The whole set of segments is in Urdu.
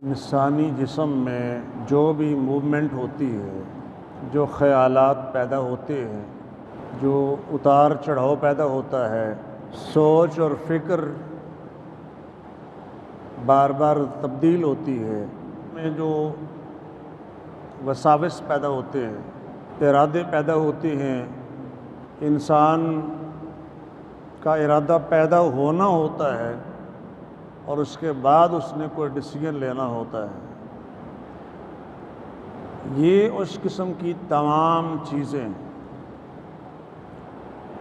انسانی جسم میں جو بھی موومنٹ ہوتی ہے، جو خیالات پیدا ہوتے ہیں، جو اتار چڑھاؤ پیدا ہوتا ہے، سوچ اور فکر بار بار تبدیل ہوتی ہے، میں جو وساوس پیدا ہوتے ہیں، ارادے پیدا ہوتے ہیں، انسان کا ارادہ پیدا ہونا ہوتا ہے اور اس کے بعد اس نے کوئی ڈیسیجن لینا ہوتا ہے۔ یہ اس قسم کی تمام چیزیں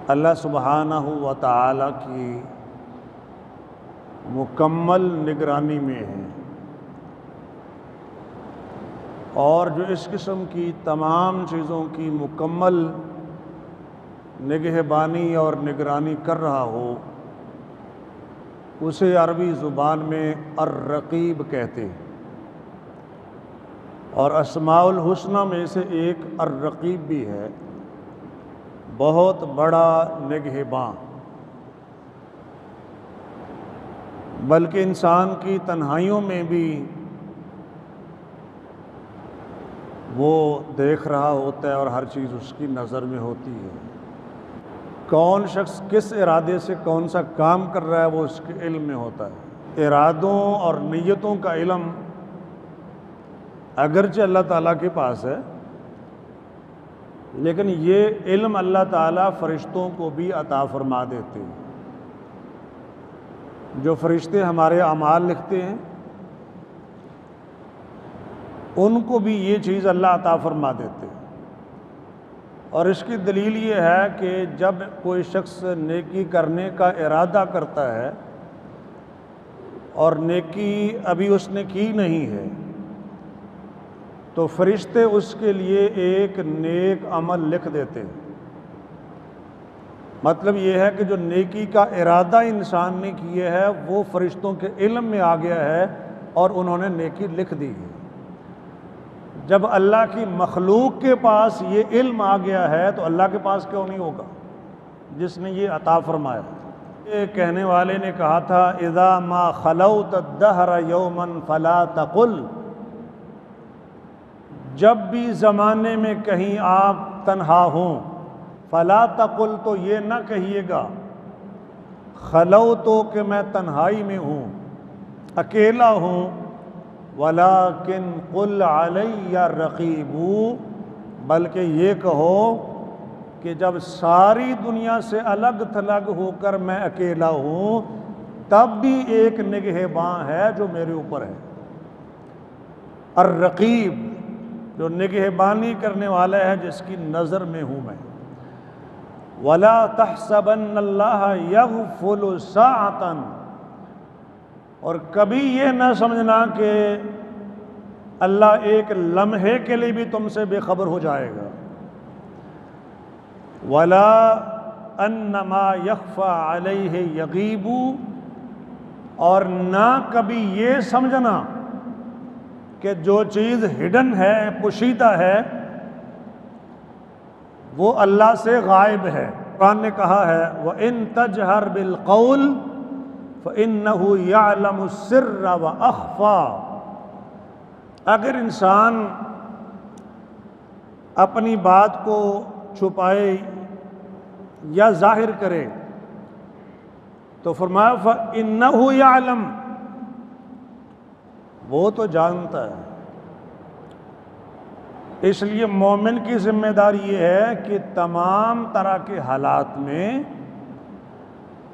اللہ سبحانہ و تعالیٰ کی مکمل نگرانی میں ہیں، اور جو اس قسم کی تمام چیزوں کی مکمل نگہبانی اور نگرانی کر رہا ہو اسے عربی زبان میں الرقیب کہتے ہیں، اور اسماء الحسنہ میں سے ایک الرقیب بھی ہے، بہت بڑا نگہباں۔ بلکہ انسان کی تنہائیوں میں بھی وہ دیکھ رہا ہوتا ہے اور ہر چیز اس کی نظر میں ہوتی ہے۔ کون شخص کس ارادے سے کون سا کام کر رہا ہے وہ اس کے علم میں ہوتا ہے۔ ارادوں اور نیتوں کا علم اگرچہ اللہ تعالیٰ کے پاس ہے، لیکن یہ علم اللہ تعالیٰ فرشتوں کو بھی عطا فرما دیتے ہیں۔ جو فرشتے ہمارے اعمال لکھتے ہیں ان کو بھی یہ چیز اللہ عطا فرما دیتے ہیں، اور اس کی دلیل یہ ہے کہ جب کوئی شخص نیکی کرنے کا ارادہ کرتا ہے اور نیکی ابھی اس نے کی نہیں ہے تو فرشتے اس کے لیے ایک نیک عمل لکھ دیتے ہیں۔ مطلب یہ ہے کہ جو نیکی کا ارادہ انسان نے کیے ہے وہ فرشتوں کے علم میں آ گیا ہے اور انہوں نے نیکی لکھ دی ہے۔ جب اللہ کی مخلوق کے پاس یہ علم آ گیا ہے تو اللہ کے پاس کیوں نہیں ہوگا جس نے یہ عطا فرمایا۔ یہ کہنے والے نے کہا تھا اذا ما خلوت الدہر یوما فلا تقل، جب بھی زمانے میں کہیں آپ تنہا ہوں فلا تقل، تو یہ نہ کہیے گا خلوتو کہ میں تنہائی میں ہوں، اکیلا ہوں، ولیکن قل علی رقیب، بلکہ یہ کہو کہ جب ساری دنیا سے الگ تھلگ ہو کر میں اکیلا ہوں تب بھی ایک نگہباں ہے جو میرے اوپر ہے۔ الرقیب جو نگہبانی کرنے والا ہے، جس کی نظر میں ہوں میں۔ ولا تحسبن اللہ یغفل ساعۃ، اور کبھی یہ نہ سمجھنا کہ اللہ ایک لمحے کے لیے بھی تم سے بے خبر ہو جائے گا۔ ولا انما یخفی علیہ یغیب، اور نہ کبھی یہ سمجھنا کہ جو چیز ہڈن ہے، پوشیدہ ہے، وہ اللہ سے غائب ہے۔ قرآن نے کہا ہے وَإِن تَجْهَرْ بِالْقَوْلِ فَإِنَّهُ يَعْلَمُ السِّرَّ وَأَخْفَى، اگر انسان اپنی بات کو چھپائے یا ظاہر کرے تو فرمایا فَإِنَّهُ يَعْلَمُ، وہ تو جانتا ہے۔ اس لیے مومن کی ذمہ داری یہ ہے کہ تمام طرح کے حالات میں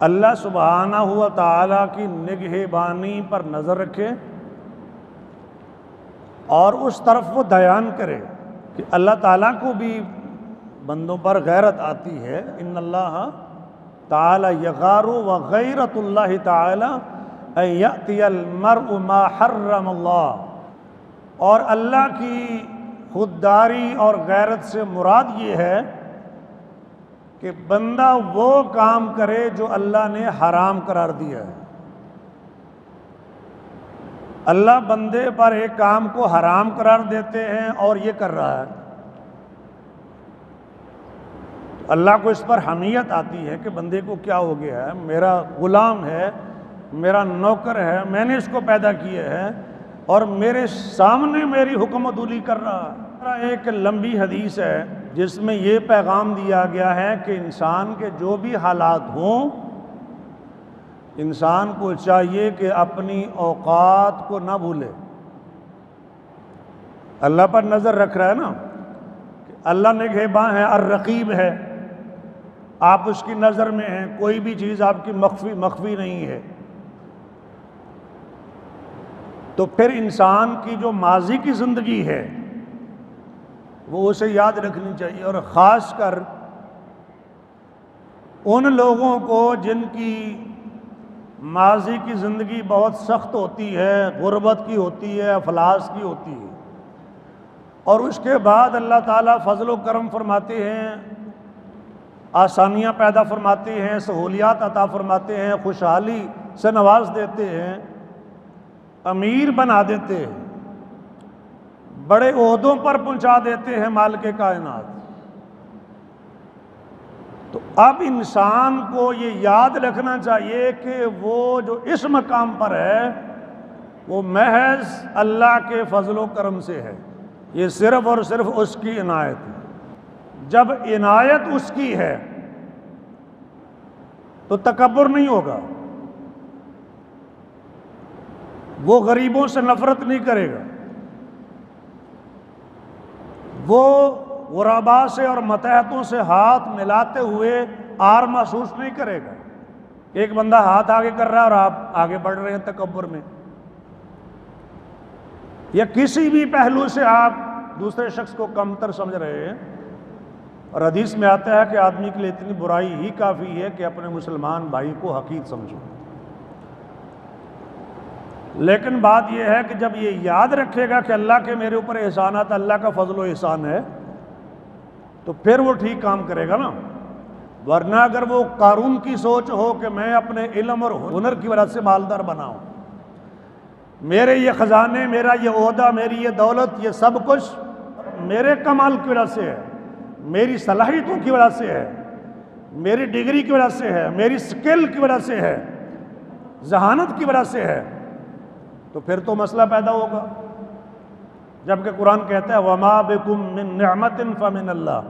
اللہ سبحانہ و تعالیٰ کی نگہبانی پر نظر رکھے اور اس طرف وہ دھیان کرے کہ اللہ تعالیٰ کو بھی بندوں پر غیرت آتی ہے۔ ان اللہ تعالیٰ یغار، وغیرت اللہ تعالیٰ ان یأتی المرء ما حرم اللہ، اور اللہ کی خودداری اور غیرت سے مراد یہ ہے کہ بندہ وہ کام کرے جو اللہ نے حرام قرار دیا ہے۔ اللہ بندے پر ایک کام کو حرام قرار دیتے ہیں اور یہ کر رہا ہے، اللہ کو اس پر حمیت آتی ہے کہ بندے کو کیا ہو گیا ہے، میرا غلام ہے، میرا نوکر ہے، میں نے اس کو پیدا کیا ہے، اور میرے سامنے میری حکم عدولی کر رہا ہے۔ ایک لمبی حدیث ہے جس میں یہ پیغام دیا گیا ہے کہ انسان کے جو بھی حالات ہوں، انسان کو چاہیے کہ اپنی اوقات کو نہ بھولے۔ اللہ پر نظر رکھ رہا ہے نا، کہ اللہ نگہباں ہے، الرقیب ہے، آپ اس کی نظر میں ہیں، کوئی بھی چیز آپ کی مخفی نہیں ہے۔ تو پھر انسان کی جو ماضی کی زندگی ہے وہ اسے یاد رکھنی چاہیے، اور خاص کر ان لوگوں کو جن کی ماضی کی زندگی بہت سخت ہوتی ہے، غربت کی ہوتی ہے، افلاس کی ہوتی ہے، اور اس کے بعد اللہ تعالیٰ فضل و کرم فرماتے ہیں، آسانیاں پیدا فرماتے ہیں، سہولیات عطا فرماتے ہیں، خوشحالی سے نواز دیتے ہیں، امیر بنا دیتے ہیں، بڑے عہدوں پر پہنچا دیتے ہیں مالک کائنات۔ تو اب انسان کو یہ یاد رکھنا چاہیے کہ وہ جو اس مقام پر ہے وہ محض اللہ کے فضل و کرم سے ہے، یہ صرف اور صرف اس کی عنایت ہے۔ جب عنایت اس کی ہے تو تکبر نہیں ہوگا، وہ غریبوں سے نفرت نہیں کرے گا، وہ غرباء سے اور متحتوں سے ہاتھ ملاتے ہوئے آر محسوس نہیں کرے گا۔ ایک بندہ ہاتھ آگے کر رہا ہے اور آپ آگے بڑھ رہے ہیں تکبر میں، یا کسی بھی پہلو سے آپ دوسرے شخص کو کمتر سمجھ رہے ہیں۔ اور حدیث میں آتا ہے کہ آدمی کے لیے اتنی برائی ہی کافی ہے کہ اپنے مسلمان بھائی کو حقیر سمجھو۔ لیکن بات یہ ہے کہ جب یہ یاد رکھے گا کہ اللہ کے میرے اوپر احسانات، اللہ کا فضل و احسان ہے، تو پھر وہ ٹھیک کام کرے گا نا۔ ورنہ اگر وہ قارون کی سوچ ہو کہ میں اپنے علم اور ہنر کی وجہ سے مالدار بناؤں، میرے یہ خزانے، میرا یہ عہدہ، میری یہ دولت، یہ سب کچھ میرے کمال کی وجہ سے ہے، میری صلاحیتوں کی وجہ سے ہے، میری ڈگری کی وجہ سے ہے، میری سکل کی وجہ سے ہے، ذہانت کی وجہ سے ہے، تو پھر تو مسئلہ پیدا ہوگا۔ جبکہ قرآن کہتا ہے وَمَا بِكُم مِّن نِعْمَةٍ فَمِنَ اللَّهِ،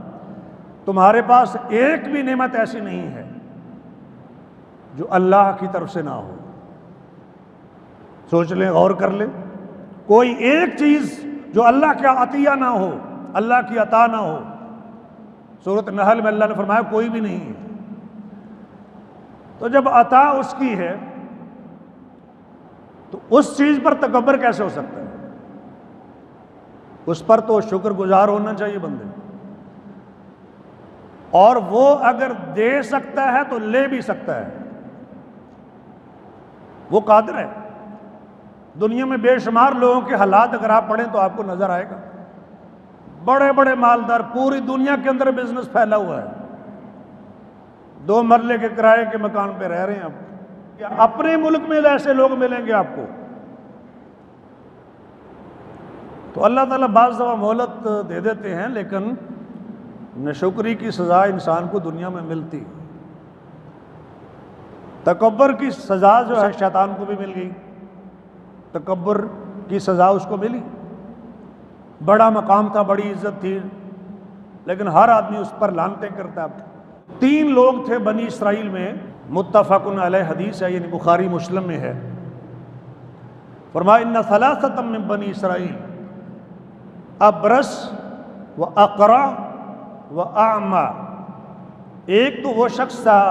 تمہارے پاس ایک بھی نعمت ایسی نہیں ہے جو اللہ کی طرف سے نہ ہو۔ سوچ لیں، غور کر لیں، کوئی ایک چیز جو اللہ کا عطیہ نہ ہو، اللہ کی عطا نہ ہو۔ سورۃ نحل میں اللہ نے فرمایا کوئی بھی نہیں ہے۔ تو جب عطا اس کی ہے تو اس چیز پر تکبر کیسے ہو سکتا ہے؟ اس پر تو شکر گزار ہونا چاہیے بندے، اور وہ اگر دے سکتا ہے تو لے بھی سکتا ہے، وہ قادر ہے۔ دنیا میں بے شمار لوگوں کے حالات اگر آپ پڑھیں تو آپ کو نظر آئے گا، بڑے بڑے مالدار، پوری دنیا کے اندر بزنس پھیلا ہوا ہے، 2 مرلے کے کرائے کے مکان پہ رہ رہے ہیں آپ۔ اپنے ملک میں ایسے لوگ ملیں گے آپ کو۔ تو اللہ تعالیٰ بعض دفعہ مہلت دے دیتے ہیں، لیکن ناشکری کی سزا انسان کو دنیا میں ملتی۔ تکبر کی سزا جو ہے شیطان کو بھی مل گئی، تکبر کی سزا اس کو ملی، بڑا مقام تھا، بڑی عزت تھی، لیکن ہر آدمی اس پر لعنتیں کرتا۔ 3 لوگ تھے بنی اسرائیل میں، متفق علیہ حدیث ہے، یعنی بخاری مسلم میں ہے۔ فرمایا ان ثلاثۃ من بنی اسرائیل ابرس و اقرع و اعمی، ایک تو وہ شخص تھا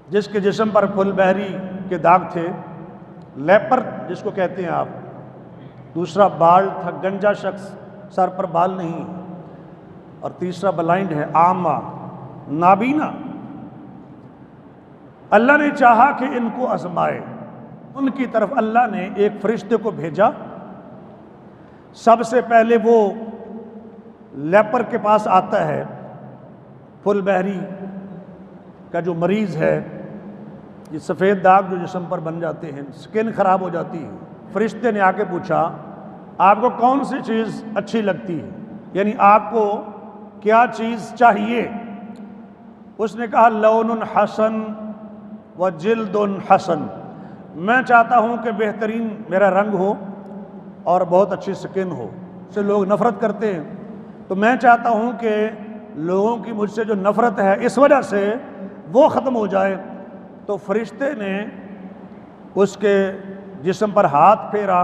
جس کے جسم پر پھل بہری کے داغ تھے، لیپر جس کو کہتے ہیں آپ، دوسرا بال تھا، گنجا شخص، سر پر بال نہیں، اور تیسرا بلائنڈ ہے، اعمی، نابینا۔ اللہ نے چاہا کہ ان کو آزمائے، ان کی طرف اللہ نے ایک فرشتے کو بھیجا۔ سب سے پہلے وہ لیپر کے پاس آتا ہے، پھل بہری کا جو مریض ہے، یہ سفید داغ جو جسم پر بن جاتے ہیں، سکن خراب ہو جاتی ہے۔ فرشتے نے آ کے پوچھا آپ کو کون سی چیز اچھی لگتی ہے، یعنی آپ کو کیا چیز چاہیے؟ اس نے کہا لون حسن و جلد حسن، میں چاہتا ہوں کہ بہترین میرا رنگ ہو اور بہت اچھی سکن ہو، سے لوگ نفرت کرتے ہیں، تو میں چاہتا ہوں کہ لوگوں کی مجھ سے جو نفرت ہے اس وجہ سے وہ ختم ہو جائے۔ تو فرشتے نے اس کے جسم پر ہاتھ پھیرا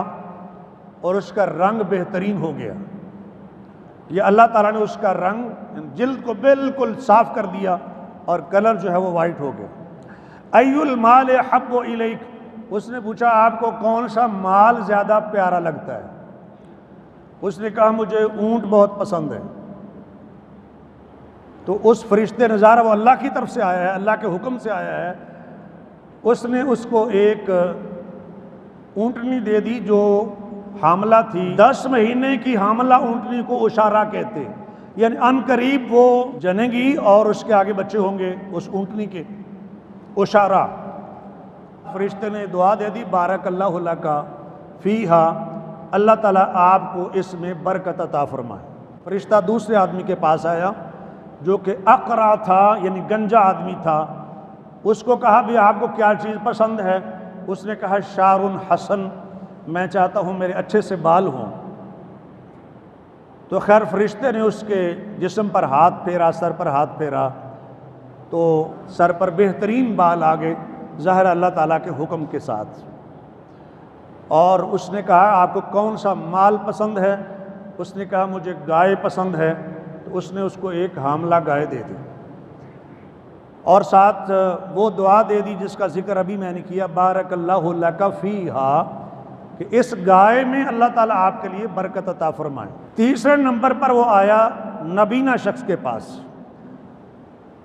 اور اس کا رنگ بہترین ہو گیا۔ یہ اللہ تعالیٰ نے اس کا رنگ جلد کو بالکل صاف کر دیا اور کلر جو ہے وہ وائٹ ہو گیا۔ ای المال احب الیک، اس نے پوچھا آپ کو کون سا مال زیادہ پیارا لگتا ہے؟ اس نے کہا مجھے اونٹ بہت پسند ہے۔ تو اس فرشتے نظارہ وہ اللہ کی طرف سے آیا ہے، اللہ کے حکم سے آیا ہے، اس نے اس کو ایک اونٹنی دے دی جو حاملہ تھی، 10 مہینے کی حاملہ اونٹنی کو اشارہ کہتے، یعنی ان قریب وہ جنے گی اور اس کے آگے بچے ہوں گے اس اونٹنی کے، اشارہ۔ فرشتے نے دعا دے دی بارک اللہ لک فیہا، اللہ تعالیٰ آپ کو اس میں برکت عطا فرمائے۔ فرشتہ دوسرے آدمی کے پاس آیا جو کہ اقرع تھا، یعنی گنجا آدمی تھا، اس کو کہا بھی آپ کو کیا چیز پسند ہے؟ اس نے کہا شعر حسن، میں چاہتا ہوں میرے اچھے سے بال ہوں۔ تو خیر فرشتے نے اس کے جسم پر ہاتھ پھیرا، سر پر ہاتھ پھیرا، تو سر پر بہترین بال آ گئے، ظاہر اللہ تعالیٰ کے حکم کے ساتھ۔ اور اس نے کہا آپ کو کون سا مال پسند ہے؟ اس نے کہا مجھے گائے پسند ہے، تو اس نے اس کو ایک حاملہ گائے دے دی، اور ساتھ وہ دعا دے دی جس کا ذکر ابھی میں نے کیا بارک اللہ لک فیہا، کہ اس گائے میں اللہ تعالیٰ آپ کے لیے برکت عطا فرمائے۔ تیسرے نمبر پر وہ آیا نبینا شخص کے پاس،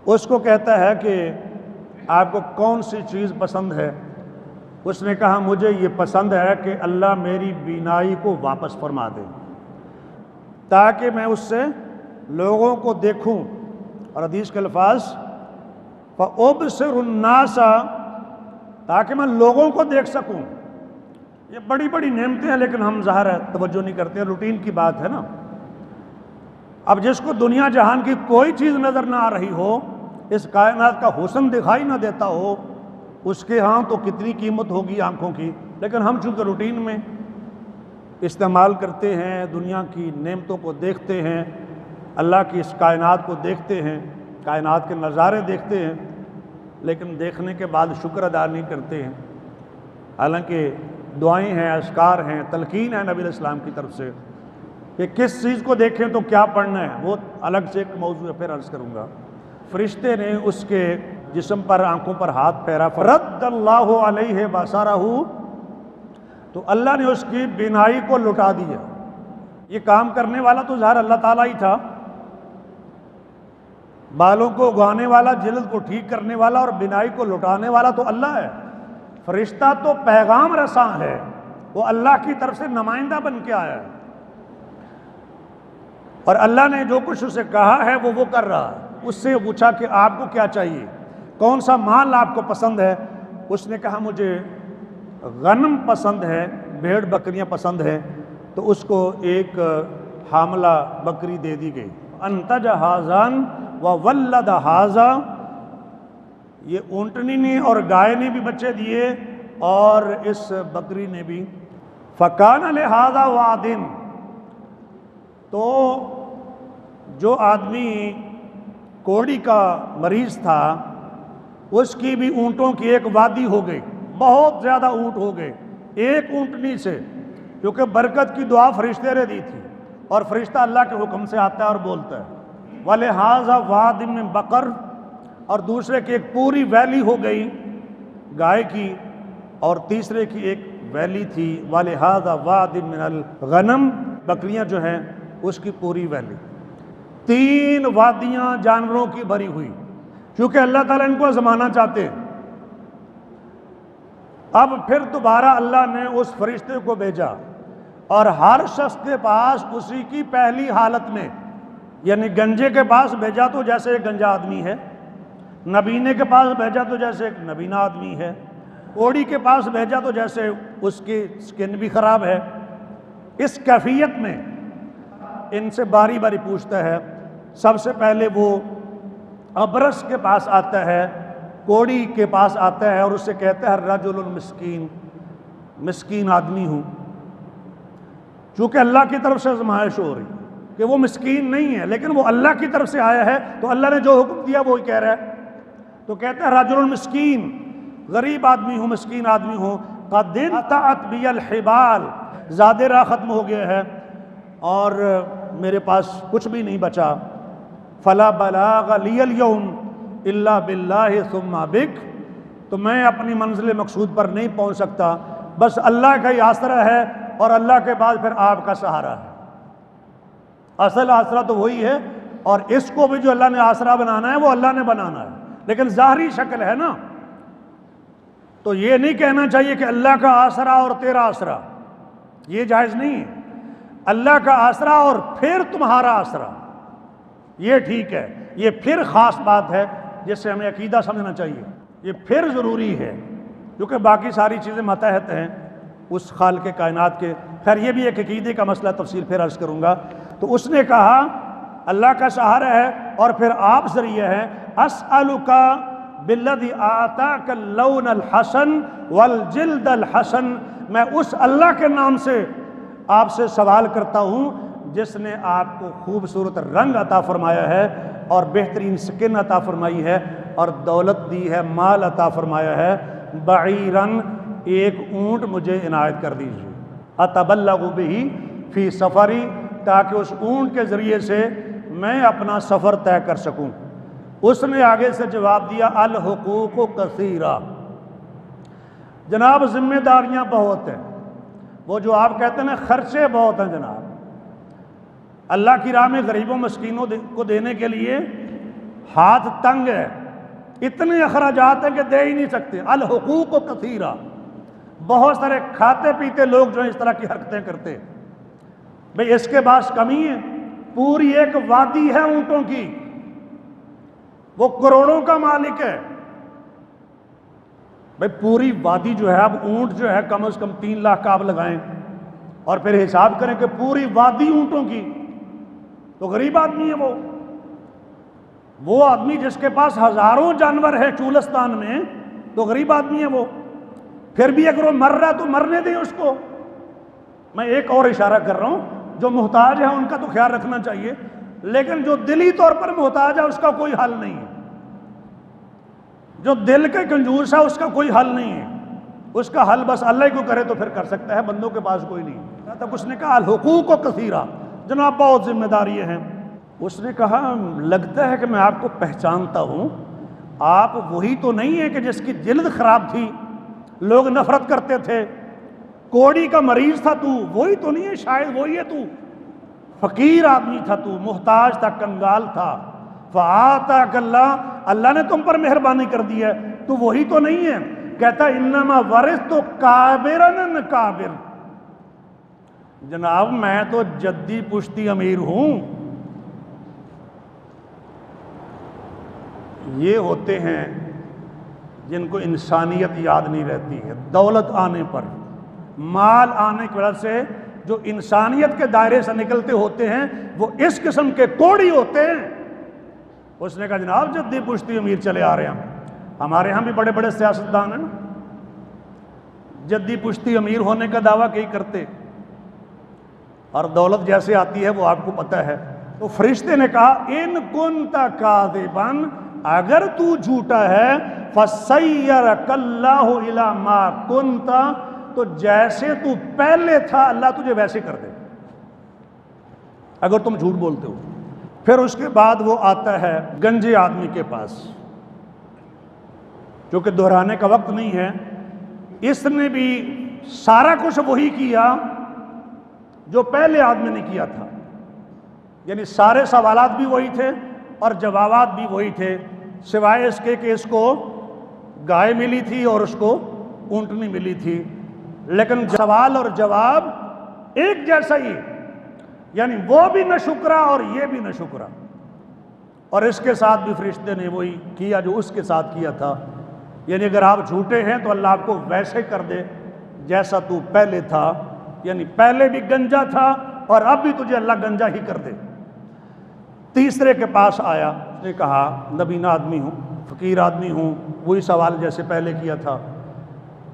اس کو کہتا ہے کہ آپ کو کون سی چیز پسند ہے؟ اس نے کہا مجھے یہ پسند ہے کہ اللہ میری بینائی کو واپس فرما دے تاکہ میں اس سے لوگوں کو دیکھوں، اور حدیث کے الفاظ فَأُبْصِرُ النَّاسَ، تاکہ میں لوگوں کو دیکھ سکوں۔ یہ بڑی بڑی نعمتیں ہیں لیکن ہم ظاہر ہے توجہ نہیں کرتے ہیں، روٹین کی بات ہے نا۔ اب جس کو دنیا جہان کی کوئی چیز نظر نہ آ رہی ہو، اس کائنات کا حسن دکھائی نہ دیتا ہو، اس کے ہاں تو کتنی قیمت ہوگی آنکھوں کی، لیکن ہم چونکہ روٹین میں استعمال کرتے ہیں، دنیا کی نعمتوں کو دیکھتے ہیں، اللہ کی اس کائنات کو دیکھتے ہیں، کائنات کے نظارے دیکھتے ہیں، لیکن دیکھنے کے بعد شکر ادا نہیں کرتے ہیں۔ حالانکہ دعائیں ہیں، اذکار ہیں، تلقین ہے نبی علیہ السلام کی طرف سے کہ کس چیز کو دیکھیں تو کیا پڑھنا ہے، وہ الگ سے ایک موضوع ہے، پھر عرض کروں گا۔ فرشتے نے اس کے جسم پر، آنکھوں پر ہاتھ پھیرا، فرد اللہ علیہ بصرہ، تو اللہ نے اس کی بینائی کو لٹا دیا۔ یہ کام کرنے والا تو ظاہر اللہ تعالیٰ ہی تھا، بالوں کو اگانے والا، جلد کو ٹھیک کرنے والا اور بینائی کو لٹانے والا تو اللہ ہے۔ فرشتہ تو پیغام رساں ہے، وہ اللہ کی طرف سے نمائندہ بن کے آیا ہے، اور اللہ نے جو کچھ اسے کہا ہے وہ کر رہا ہے۔ اس سے پوچھا کہ آپ کو کیا چاہیے، کون سا مال آپ کو پسند ہے؟ اس نے کہا مجھے غنم پسند ہے، بھیڑ بکریاں پسند ہیں، تو اس کو ایک حاملہ بکری دے دی گئی۔ انتج ہاذان وولد ہاذا، یہ اونٹنی نے اور گائے نے بھی بچے دیے اور اس بکری نے بھی۔ فکان لہذا وادن، تو جو آدمی کوڑی کا مریض تھا اس کی بھی اونٹوں کی ایک وادی ہو گئی، بہت زیادہ اونٹ ہو گئے ایک اونٹنی سے، کیونکہ برکت کی دعا فرشتے نے دی تھی، اور فرشتہ اللہ کے حکم سے آتا ہے اور بولتا ہے۔ وَلِهَذَا وَادٍ مِّن بَقَرٍ، اور دوسرے کی ایک پوری ویلی ہو گئی گائے کی، اور تیسرے کی ایک ویلی تھی وَلِهَذَا وَادٍ مِّنَ الْغَنَمِ، بکریاں جو ہیں اس کی پوری ویلی، 3 وادیاں جانوروں کی بھری ہوئی، کیونکہ اللہ تعالیٰ ان کو آزمانا چاہتے ہیں۔ اب پھر دوبارہ اللہ نے اس فرشتے کو بھیجا، اور ہر شخص کے پاس اسی کی پہلی حالت میں، یعنی گنجے کے پاس بھیجا تو جیسے ایک گنجا آدمی ہے، نبینے کے پاس بھیجا تو جیسے ایک نبینا آدمی ہے، کوڑی کے پاس بھیجا تو جیسے اس کی سکن بھی خراب ہے۔ اس کیفیت میں ان سے باری باری پوچھتا ہے۔ سب سے پہلے وہ ابرس کے پاس آتا ہے، کوڑی کے پاس آتا ہے اور اس سے کہتا ہے رجل مسکین، مسکین آدمی ہوں، چونکہ اللہ کی طرف سے آزمائش ہو رہی کہ وہ مسکین نہیں ہے، لیکن وہ اللہ کی طرف سے آیا ہے تو اللہ نے جو حکم دیا وہی کہہ رہا ہے، تو کہتا ہے رجل مسکین، غریب آدمی ہوں، مسکین آدمی ہوں، قد انقطعت بی الحبال، زیادہ راہ ختم ہو گیا ہے اور میرے پاس کچھ بھی نہیں بچا، فلا بلاغ لی اليوم الا باللہ ثم بک، تو میں اپنی منزل مقصود پر نہیں پہنچ سکتا، بس اللہ کا ہی آسرا ہے اور اللہ کے بعد پھر آپ کا سہارا ہے۔ اصل آسرا تو وہی ہے، اور اس کو بھی جو اللہ نے آسرا بنانا ہے وہ اللہ نے بنانا ہے، لیکن ظاہری شکل ہے نا، تو یہ نہیں کہنا چاہیے کہ اللہ کا آسرا اور تیرا آسرا، یہ جائز نہیں ہے۔ اللہ کا آسرا اور پھر تمہارا آسرا، یہ ٹھیک ہے، یہ پھر خاص بات ہے جس سے ہمیں عقیدہ سمجھنا چاہیے، یہ پھر ضروری ہے، کیونکہ باقی ساری چیزیں ماتحت ہیں اس خالق کائنات کے۔ خیر یہ بھی ایک عقیدے کا مسئلہ، تفصیل پھر عرض کروں گا۔ تو اس نے کہا اللہ کا سہارا ہے اور پھر آپ ذریعہ ہے، اسألک بالذی آتاک اللون الحسن والجلد الحسن، میں اس اللہ کے نام سے آپ سے سوال کرتا ہوں جس نے آپ کو خوبصورت رنگ عطا فرمایا ہے اور بہترین سکن عطا فرمائی ہے اور دولت دی ہے، مال عطا فرمایا ہے، بعیرن، ایک اونٹ مجھے عنایت کر دیجیے، اتبلغ بہ فی سفری، تاکہ اس اونٹ کے ذریعے سے میں اپنا سفر طے کر سکوں۔ اس نے آگے سے جواب دیا الحقوق کثیرہ، جناب ذمہ داریاں بہت ہیں، وہ جو آپ کہتے ہیں نا خرچے بہت ہیں جناب، اللہ کی راہ میں غریبوں مسکینوں کو دینے کے لیے ہاتھ تنگ ہے، اتنے اخراجات ہیں کہ دے ہی نہیں سکتے۔ الحقوق کثیرہ، بہت سارے کھاتے پیتے لوگ جو ہیں اس طرح کی حرکتیں کرتے، بھئی اس کے پاس کمی ہے، پوری ایک وادی ہے اونٹوں کی، وہ کروڑوں کا مالک ہے، بھئی پوری وادی جو ہے، اب اونٹ جو ہے کم از کم 3 لاکھ کا آپ لگائیں اور پھر حساب کریں کہ پوری وادی اونٹوں کی، تو غریب آدمی ہے وہ آدمی جس کے پاس ہزاروں جانور ہے چولستان میں، تو غریب آدمی ہے وہ، پھر بھی اگر وہ مر رہا تو مرنے دیں اس کو۔ میں ایک اور اشارہ کر رہا ہوں، جو محتاج ہے ان کا تو خیال رکھنا چاہیے، لیکن جو دلی طور پر محتاج ہے اس کا کوئی حل نہیں ہے، جو دل کے کنجوس ہے اس کا کوئی حل نہیں ہے، اس کا حل بس اللہ ہی کو کرے تو پھر کر سکتا ہے، بندوں کے پاس کوئی نہیں ہے۔ تب اس نے کہا الحقوق کثیرہ، جناب بہت ذمہ داری ہیں۔ اس نے کہا لگتا ہے کہ میں آپ کو پہچانتا ہوں، آپ وہی تو نہیں ہیں کہ جس کی جلد خراب تھی، لوگ نفرت کرتے تھے، کوڑی کا مریض تھا تو، وہی تو نہیں ہے، شاید وہی ہے تو، فقیر آدمی تھا تو، محتاج تھا، کنگال تھا، فآتاک اللہ، اللہ نے تم پر مہربانی کر دی ہے، تو وہی تو نہیں ہے۔ کہتا انما ورثت کابرن کابر، جناب میں تو جدی پشتی امیر ہوں۔ یہ ہوتے ہیں جن کو انسانیت یاد نہیں رہتی ہے، دولت آنے پر، مال آنے کی وجہ سے جو انسانیت کے دائرے سے نکلتے ہوتے ہیں وہ اس قسم کے کوڑی ہوتے ہیں۔ اس نے کہا جناب جدی پشتی امیر چلے آ رہے ہیں، ہمارے ہاں بھی بڑے بڑے سیاستدان ہیں، جدی پشتی امیر ہونے کا دعویٰ کئی کرتے، اور دولت جیسے آتی ہے وہ آپ کو پتہ ہے۔ تو فرشتے نے کہا ان کنت کاذبا، اگر تو جھوٹا ہے، فسیرک اللہ الی ما کنت، تو جیسے تو پہلے تھا اللہ تجھے ویسے کر دے اگر تم جھوٹ بولتے ہو۔ پھر اس کے بعد وہ آتا ہے گنجے آدمی کے پاس، کیونکہ دہرانے کا وقت نہیں ہے، اس نے بھی سارا کچھ وہی کیا جو پہلے آدمی نے کیا تھا، یعنی سارے سوالات بھی وہی تھے اور جوابات بھی وہی تھے، سوائے اس کے کہ اس کو گائے ملی تھی اور اس کو اونٹنی ملی تھی، لیکن سوال اور جواب ایک جیسا ہی، یعنی وہ بھی نہ شکرا اور یہ بھی نہ شکرا، اور اس کے ساتھ بھی فرشتے نے وہی کیا جو اس کے ساتھ کیا تھا، یعنی اگر آپ جھوٹے ہیں تو اللہ آپ کو ویسے کر دے جیسا تو پہلے تھا، یعنی پہلے بھی گنجا تھا اور اب بھی تجھے اللہ گنجا ہی کر دے۔ تیسرے کے پاس آیا، اس نے کہا نبینا آدمی ہوں، فقیر آدمی ہوں، وہی سوال جیسے پہلے کیا تھا،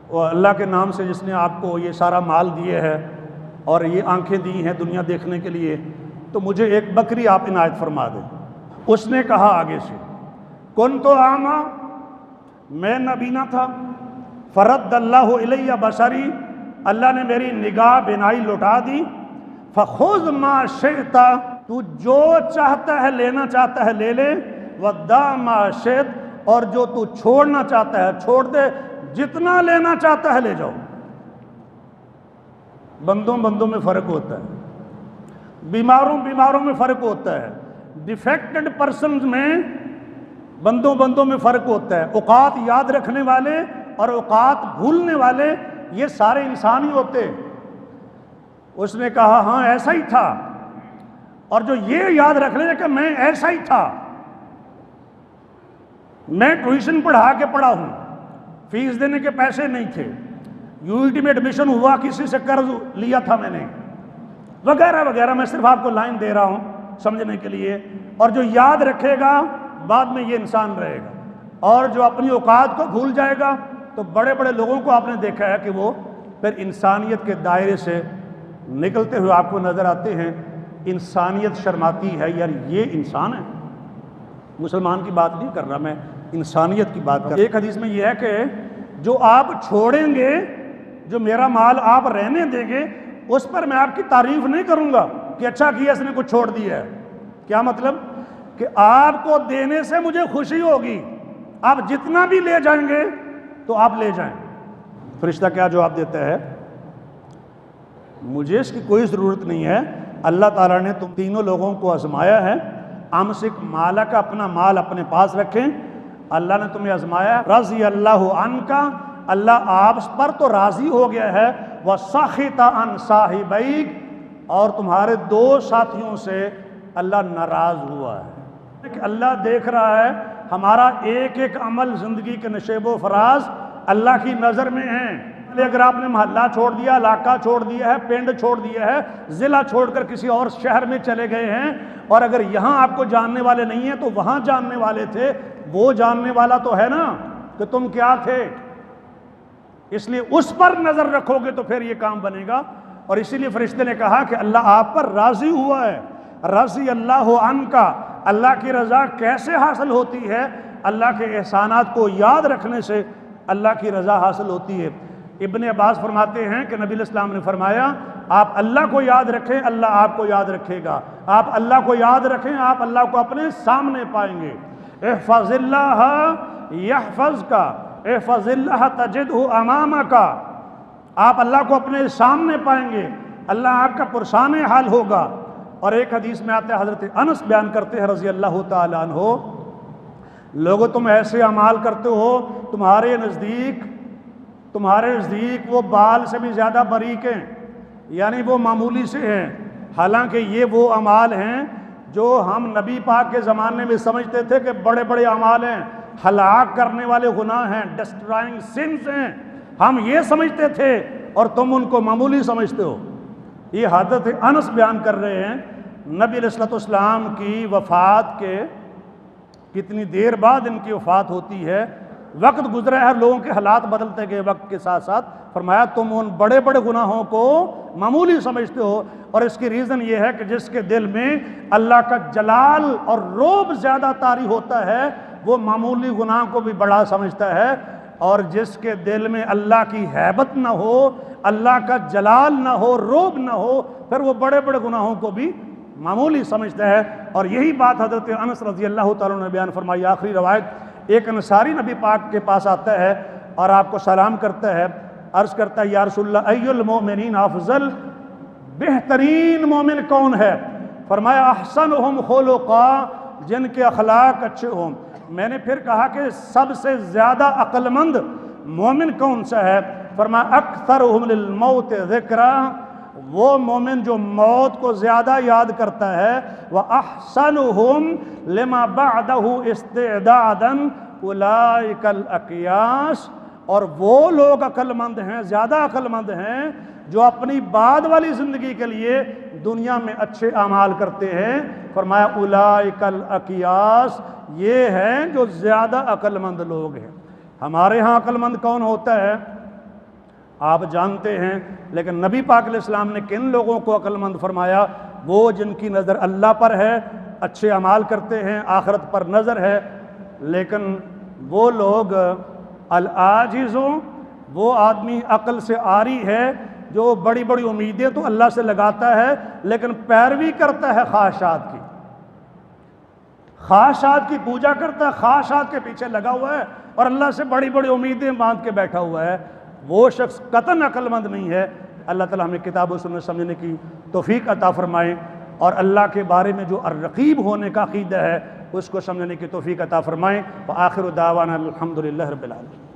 اور اللہ کے نام سے جس نے آپ کو یہ سارا مال دیے ہے اور یہ آنکھیں دی ہیں دنیا دیکھنے کے لیے، تو مجھے ایک بکری آپ عنایت فرما دیں۔ اس نے کہا آگے سے، کنت اعمی، میں نابینا تھا، فرد اللہ الیہ بصری، اللہ نے میری نگاہ بینائی لوٹا دی، فخذ ما شئت، تو جو چاہتا ہے لینا چاہتا ہے لے لے، ودع ما شئت، اور جو تو چھوڑنا چاہتا ہے چھوڑ دے، جتنا لینا چاہتا ہے لے جاؤ۔ بندوں میں فرق ہوتا ہے، بیماروں میں فرق ہوتا ہے، ڈیفیکٹڈ پرسنز میں بندوں میں فرق ہوتا ہے، اوقات یاد رکھنے والے اور اوقات بھولنے والے یہ سارے انسان ہی ہوتے۔ اس نے کہا ہاں ایسا ہی تھا، اور جو یہ یاد رکھ لے کہ میں ایسا ہی تھا، میں ٹیوشن پڑھا کے پڑھا ہوں، فیس دینے کے پیسے نہیں تھے، یونیورسٹی میں ایڈمیشن ہوا کسی سے قرض لیا تھا میں نے، وغیرہ وغیرہ، میں صرف آپ کو لائن دے رہا ہوں سمجھنے کے لیے۔ اور جو یاد رکھے گا بعد میں یہ انسان رہے گا، اور جو اپنی اوقات کو بھول جائے گا تو بڑے بڑے لوگوں کو آپ نے دیکھا ہے کہ وہ پھر انسانیت کے دائرے سے نکلتے ہوئے آپ کو نظر آتے ہیں۔ انسانیت شرماتی ہے، یار یہ انسان ہے، مسلمان کی بات نہیں کر رہا میں، انسانیت کی بات کر رہا۔ ایک حدیث میں یہ ہے کہ جو آپ چھوڑیں گے، جو میرا مال آپ رہنے دیں گے، اس پر میں آپ کی تعریف نہیں کروں گا کہ اچھا کیا اس نے کچھ چھوڑ دیا ہے۔ کیا مطلب؟ کہ آپ کو دینے سے مجھے خوشی ہوگی، آپ جتنا بھی لے جائیں گے تو آپ لے جائیں۔ فرشتہ کیا جواب دیتا ہے؟ مجھے اس کی کوئی ضرورت نہیں ہے، اللہ تعالیٰ نے تم تینوں لوگوں کو آزمایا ہے، امسک مالک، اپنا مال اپنے پاس رکھیں، اللہ نے تمہیں آزمایا، رضی اللہ عنک، اللہ آپ پر تو راضی ہو گیا ہے، وسخط عن صاحبیک، اور تمہارے دو ساتھیوں سے اللہ ناراض ہوا ہے۔ کہ اللہ دیکھ رہا ہے ہمارا ایک ایک عمل، زندگی کے نشیب و فراز اللہ کی نظر میں ہیں۔ اگر آپ نے محلہ چھوڑ دیا، علاقہ چھوڑ دیا ہے، پنڈ چھوڑ دیا ہے، ضلع چھوڑ کر کسی اور شہر میں چلے گئے ہیں، اور اگر یہاں آپ کو جاننے والے نہیں ہیں تو وہاں جاننے والے تھے، وہ جاننے والا تو ہے نا کہ تم کیا تھے، اس لیے اس پر نظر رکھو گے تو پھر یہ کام بنے گا۔ اور اسی لیے فرشتے نے کہا کہ اللہ آپ پر راضی ہوا ہے، رضی اللہ عنک، اللہ کی رضا کیسے حاصل ہوتی ہے؟ اللہ کے احسانات کو یاد رکھنے سے اللہ کی رضا حاصل ہوتی ہے۔ ابن عباس فرماتے ہیں کہ نبی علیہ السلام نے فرمایا، آپ اللہ کو یاد رکھیں، اللہ آپ کو یاد رکھے گا، آپ اللہ کو یاد رکھیں، آپ اللہ کو اپنے سامنے پائیں گے۔ احفظ اللہ یحفظک، احفظ اللہ تجدہ امامک، آپ اللہ کو اپنے سامنے پائیں گے، اللہ آپ کا پرسان حال ہوگا۔ اور ایک حدیث میں آتا ہے، حضرت انس بیان کرتے ہیں رضی اللہ تعالیٰ عنہ، لوگوں تم ایسے اعمال کرتے ہو تمہارے نزدیک وہ بال سے بھی زیادہ باریک ہیں، یعنی وہ معمولی سے ہیں، حالانکہ یہ وہ اعمال ہیں جو ہم نبی پاک کے زمانے میں سمجھتے تھے کہ بڑے بڑے اعمال ہیں، ہلاک کرنے والے گناہ ہیں، ڈسٹرائنگ سنس ہیں، ہم یہ سمجھتے تھے اور تم ان کو معمولی سمجھتے ہو۔ یہ حضرت انس بیان کر رہے ہیں، نبی علیہ السلام کی وفات کے کتنی دیر بعد ان کی وفات ہوتی ہے، وقت گزرا ہے، لوگوں کے حالات بدلتے گئے وقت کے ساتھ ساتھ، فرمایا تم ان بڑے بڑے گناہوں کو معمولی سمجھتے ہو، اور اس کی ریزن یہ ہے کہ جس کے دل میں اللہ کا جلال اور رعب زیادہ طاری ہوتا ہے وہ معمولی گناہ کو بھی بڑا سمجھتا ہے، اور جس کے دل میں اللہ کی ہیبت نہ ہو، اللہ کا جلال نہ ہو، رعب نہ ہو، پھر وہ بڑے بڑے گناہوں کو بھی معمولی سمجھتا ہے۔ اور یہی بات حضرت انس رضی اللہ تعالیٰ عنہ نے بیان فرمائی۔ آخری روایت، ایک انصاری نبی پاک کے پاس آتا ہے اور آپ کو سلام کرتا ہے، عرض کرتا ہے یا رسول اللہ ای المؤمنین افضل، بہترین مومن کون ہے؟ فرمایا احسنہم خلقا، جن کے اخلاق اچھے ہوں۔ میں نے پھر کہا کہ سب سے زیادہ عقل مند مومن کون سا ہے؟ فرمایا اکثرہم للموت ذکرا، وہ مومن جو موت کو زیادہ یاد کرتا ہے، وَأَحْسَنُهُمْ لِمَا بَعْدَهُ اسْتِعْدَادًا أُولَئِكَ الْأَقْيَاسِ، اور وہ لوگ عقل مند ہیں، زیادہ عقل مند ہیں جو اپنی بعد والی زندگی کے لیے دنیا میں اچھے اعمال کرتے ہیں، فرمایا اولئک الاکیاس، یہ ہیں جو زیادہ عقل مند لوگ ہیں۔ ہمارے ہاں عقل مند کون ہوتا ہے آپ جانتے ہیں، لیکن نبی پاک علیہ السلام نے کن لوگوں کو عقل مند فرمایا؟ وہ جن کی نظر اللہ پر ہے، اچھے اعمال کرتے ہیں، آخرت پر نظر ہے، لیکن وہ لوگ العاجزوں، وہ آدمی عقل سے عاری ہے جو بڑی بڑی امیدیں تو اللہ سے لگاتا ہے لیکن پیروی کرتا ہے خواہشات کی، خواہشات کی پوجا کرتا ہے، خواہشات کے پیچھے لگا ہوا ہے اور اللہ سے بڑی بڑی امیدیں باندھ کے بیٹھا ہوا ہے، وہ شخص قطعاً عقل مند نہیں ہے۔ اللہ تعالیٰ ہمیں کتاب و سنت سمجھنے کی توفیق عطا فرمائے، اور اللہ کے بارے میں جو الرقیب ہونے کا عقیدہ ہے اس کو سمجھنے کی توفیق عطا فرمائیں۔ وآخر دعوانا الحمدللہ رب العالمین۔